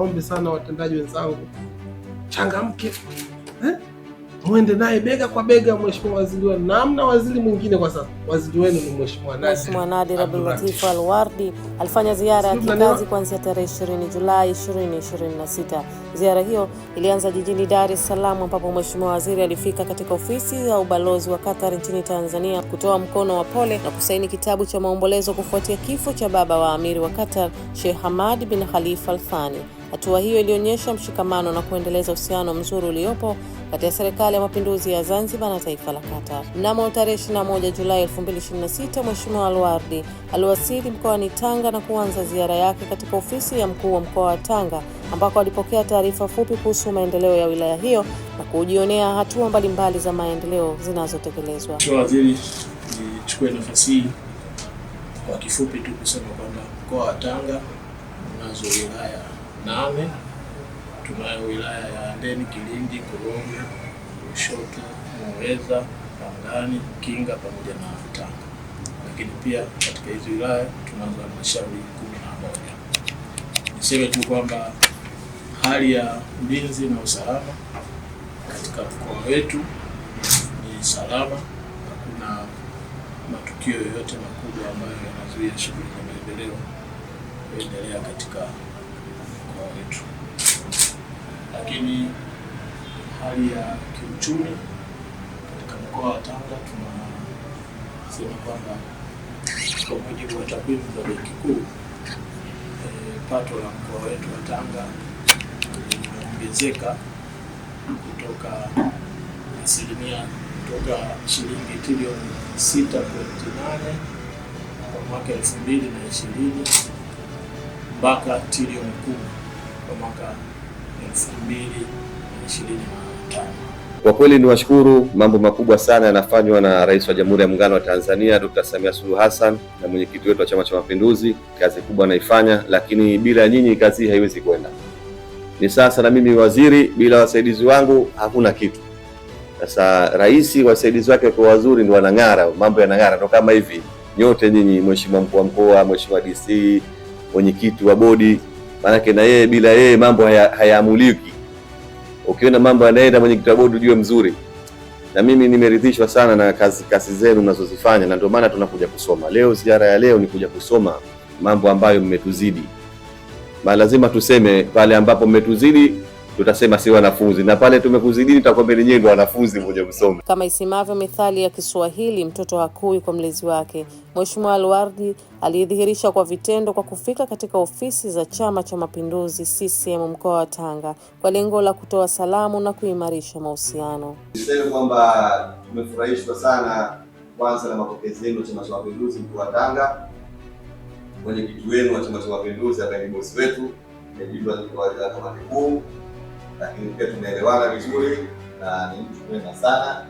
niwaombe sana watendaji wenzangu, changamke muende naye bega kwa bega Mheshimiwa Waziri wenu. Namna waziri mwingine kwa sasa, waziri wenu ni Mheshimiwa Nadir Abdulatif Al-Wardi alifanya ziara ya kikazi kuanzia tarehe 20 Julai 2026. Ziara hiyo ilianza jijini Dar es Salaam ambapo Mheshimiwa Waziri alifika katika ofisi ya ubalozi wa Qatar nchini Tanzania kutoa mkono wa pole na kusaini kitabu cha maombolezo kufuatia kifo cha baba wa Amiri wa Qatar, Sheikh Hamad bin Khalifa Al Thani. Hatua hiyo ilionyesha mshikamano na kuendeleza uhusiano mzuri uliopo kati ya Serikali ya Mapinduzi ya Zanzibar na taifa la Qatar. Mnamo tarehe 21 Julai 2026, Mheshimiwa Al-Wardi aliwasili mkoani Tanga na kuanza ziara yake katika ofisi ya mkuu wa mkoa wa Tanga ambako alipokea taarifa fupi kuhusu maendeleo ya wilaya hiyo na kujionea hatua mbalimbali za maendeleo zinazotekelezwa. Mheshimiwa Waziri, nichukue nafasi hii kwa kifupi tu kusema kwamba mkoa wa Tanga unazo wilaya 8. Tunayo wilaya ya Handeni, Kilindi, Korogwe, Lushoto, Muheza, Pangani, Kinga pamoja na Tanga. Lakini pia katika hizo wilaya tunazo halmashauri 11. Niseme tu kwamba hali ya ulinzi na usalama katika mkoa wetu ni salama. Hakuna matukio yoyote makubwa ambayo yanazuia shughuli za maendeleo kuendelea katika mkoa wetu. Lakini hali ya kiuchumi katika mkoa wa Tanga tunasema kwamba kwa mujibu wa takwimu za Benki Kuu, pato la mkoa wetu wa Tanga limeongezeka kutoka shilingi trilioni 6.8 kwa mwaka 2020 mpaka trilioni 10 kwa mwaka 2025. Kwa kweli ni washukuru, mambo makubwa sana yanafanywa na Rais wa Jamhuri ya Muungano wa Tanzania Dr. Samia Suluhu Hassan na mwenyekiti wetu wa Chama cha Mapinduzi. Kazi kubwa anaifanya, lakini bila nyinyi kazi haiwezi kwenda. Ni sasa na mimi waziri, bila wasaidizi wangu hakuna kitu. Sasa rais, wasaidizi wake kwa wazuri ndio wanang'ara, mambo yanang'ara. Ndio kama hivi nyote nyinyi, Mheshimiwa mkuu wa mkoa, Mheshimiwa DC, mwenyekiti wa bodi, maana na yeye, bila yeye mambo hayaamuliki. Ukiona mambo yanaenda mwenyekiti wa bodi ujue mzuri. Na mimi nimeridhishwa sana na kazi zenu mnazozifanya, na ndio maana tunakuja kusoma. Leo ziara ya leo ni kuja kusoma mambo ambayo mmetuzidi. Lazima tuseme pale ambapo mmetuzidi tutasema si wanafunzi, na pale tumekuzidi tutakwambia nyinyi ndio wanafunzi mmoja msome. Kama isemavyo methali ya Kiswahili, mtoto hakui kwa mlezi wake. Mheshimiwa Al-Wardi alidhihirisha kwa vitendo kwa kufika katika ofisi za Chama cha Mapinduzi CCM mkoa wa Tanga kwa lengo la kutoa salamu na kuimarisha mahusiano. Niseme kwamba tumefurahishwa sana kwanza na mapokezi yenu Chama cha Mapinduzi mkoa wa Tanga. Mwenyekiti wenu wa Chama cha Mapinduzi ambaye ni bosi wetu, ndio kamati kuu, lakini pia tumeelewana vizuri na ni mtu mwema sana.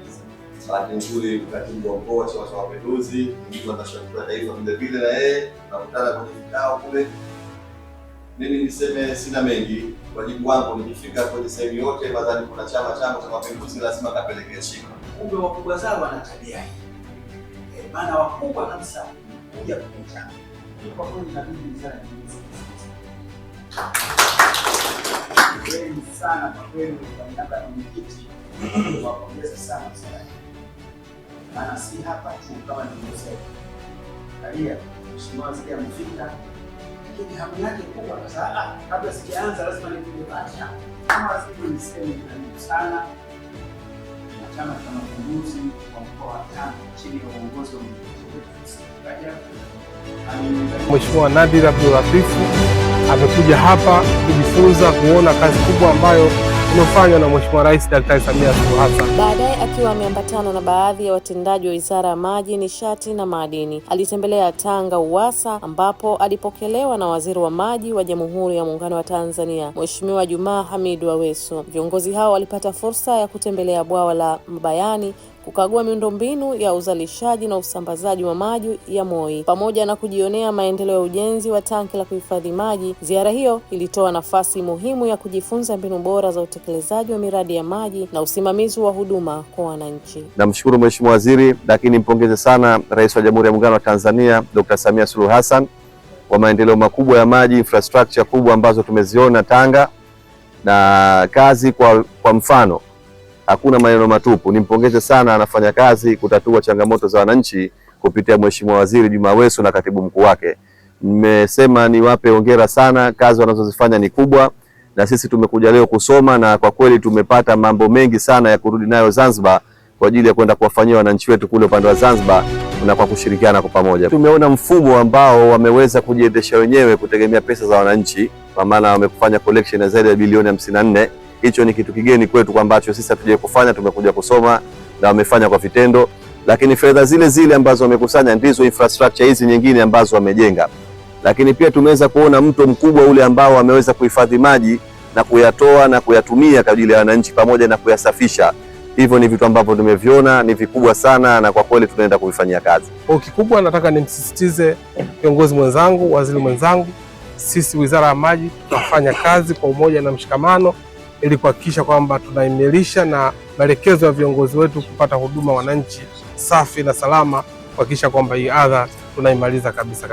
Bahati nzuri katibu wa mkoa wa Chama cha Mapinduzi, mtu anashiriki taifa vile vile, na yeye tunakutana kwenye vikao kule. Mimi niseme sina mengi, wajibu wangu nikifika kwenye sehemu yote madhani kuna Chama cha Mapinduzi lazima kapeleke heshima. Kumbe wakubwa zao wana tabia hii. Maana wakubwa kabisa kuja kwenye chama. Kwa kweli inabidi sana sana kwa kweli kwa niaba ya mwenyekiti wapongeza sana sana. Maana si hapa tu kama nilivyosema. Kalia Mheshimiwa Waziri amefika. Lakini hamu yake kubwa kwa sababu kabla sijaanza lazima nipige bacha. Kama waziri niseme karibu sana na Chama cha Mapinduzi kwa mkoa wa Tanga chini ya uongozi wa mwenyekiti wetu. Mheshimiwa Nadir Abdulatif amekuja hapa kujifunza kuona kazi kubwa ambayo inafanywa na Mheshimiwa Rais Daktari Samia Suluhu Hassan. Baadaye akiwa ameambatana na baadhi ya watendaji wa Wizara ya Maji, Nishati na Madini, alitembelea Tanga Uwasa ambapo alipokelewa na Waziri wa Maji wa Jamhuri ya Muungano wa Tanzania, Mheshimiwa Juma Hamid Aweso. Viongozi hao walipata fursa ya kutembelea bwawa la Mbayani, kukagua miundombinu ya uzalishaji na usambazaji wa maji ya Moi, pamoja na kujionea maendeleo ya ujenzi wa tanki la kuhifadhi maji. Ziara hiyo ilitoa nafasi muhimu ya kujifunza mbinu bora za utekelezaji wa miradi ya maji na usimamizi wa huduma kwa wananchi. Namshukuru Mheshimiwa Waziri, lakini mpongeze sana Rais wa Jamhuri ya Muungano wa Tanzania Dr. Samia Suluhu Hassan kwa maendeleo makubwa ya maji, infrastructure kubwa ambazo tumeziona Tanga na kazi kwa mfano. Hakuna maneno matupu. Nimpongeze sana, anafanya kazi kutatua changamoto za wananchi kupitia Mheshimiwa Waziri Juma Aweso na katibu mkuu wake. Nimesema niwape hongera sana, kazi wanazozifanya ni kubwa, na sisi tumekuja leo kusoma, na kwa kweli tumepata mambo mengi sana ya kurudi nayo Zanzibar kwa ajili ya kwenda kuwafanyia wananchi wetu kule upande wa Zanzibar, na kwa kushirikiana kwa pamoja. Tumeona mfumo ambao wameweza kujiendesha wenyewe kutegemea pesa za wananchi, kwa maana wamekufanya collection ya zaidi ya bilioni 54. Hicho ni kitu kigeni kwetu kwa ambacho sisi hatujawahi kufanya, tumekuja kusoma na wamefanya kwa vitendo. Lakini fedha zile ambazo wamekusanya ndizo infrastructure hizi nyingine ambazo wamejenga. Lakini pia tumeweza kuona mto mkubwa ule ambao wameweza kuhifadhi maji na kuyatoa na kuyatumia kwa ajili ya wananchi pamoja na kuyasafisha. Hivyo ni vitu ambavyo tumeviona ni vikubwa sana, na kwa kweli tunaenda kuvifanyia kazi. Kwa kikubwa nataka nimsisitize kiongozi mwenzangu, waziri mwenzangu, sisi Wizara ya Maji tutafanya kazi kwa umoja na mshikamano ili kuhakikisha kwamba tunaimarisha na maelekezo ya viongozi wetu kupata huduma wananchi safi na salama, kuhakikisha kwamba hii adha tunaimaliza kabisa.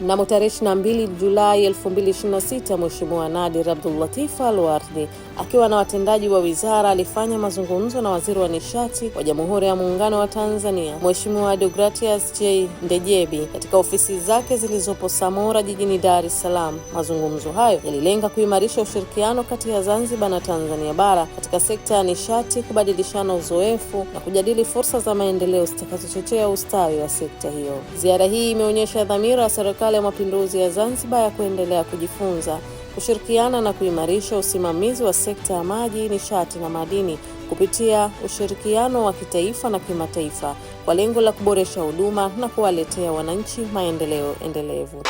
Mnamo tarehe 22 Julai 2026, Mheshimiwa Nadir Abdullatif Al-Wardi akiwa na watendaji wa wizara alifanya mazungumzo na Waziri wa Nishati wa Jamhuri ya Muungano wa Tanzania, Mheshimiwa Deogratias J. Ndejebi katika ofisi zake zilizopo Samora jijini Dar es Salaam. Mazungumzo hayo yalilenga kuimarisha ushirikiano kati ya Zanzibar na Tanzania bara katika sekta ya nishati, kubadilishana uzoefu na kujadili fursa za maendeleo zitakazochochea ustawi wa sekta hiyo. Ziara hii imeonyesha dhamira ya Serikali ya Mapinduzi ya Zanzibar ya kuendelea kujifunza, kushirikiana na kuimarisha usimamizi wa sekta ya maji, nishati na madini kupitia ushirikiano wa kitaifa na kimataifa kwa lengo la kuboresha huduma na kuwaletea wananchi maendeleo endelevu.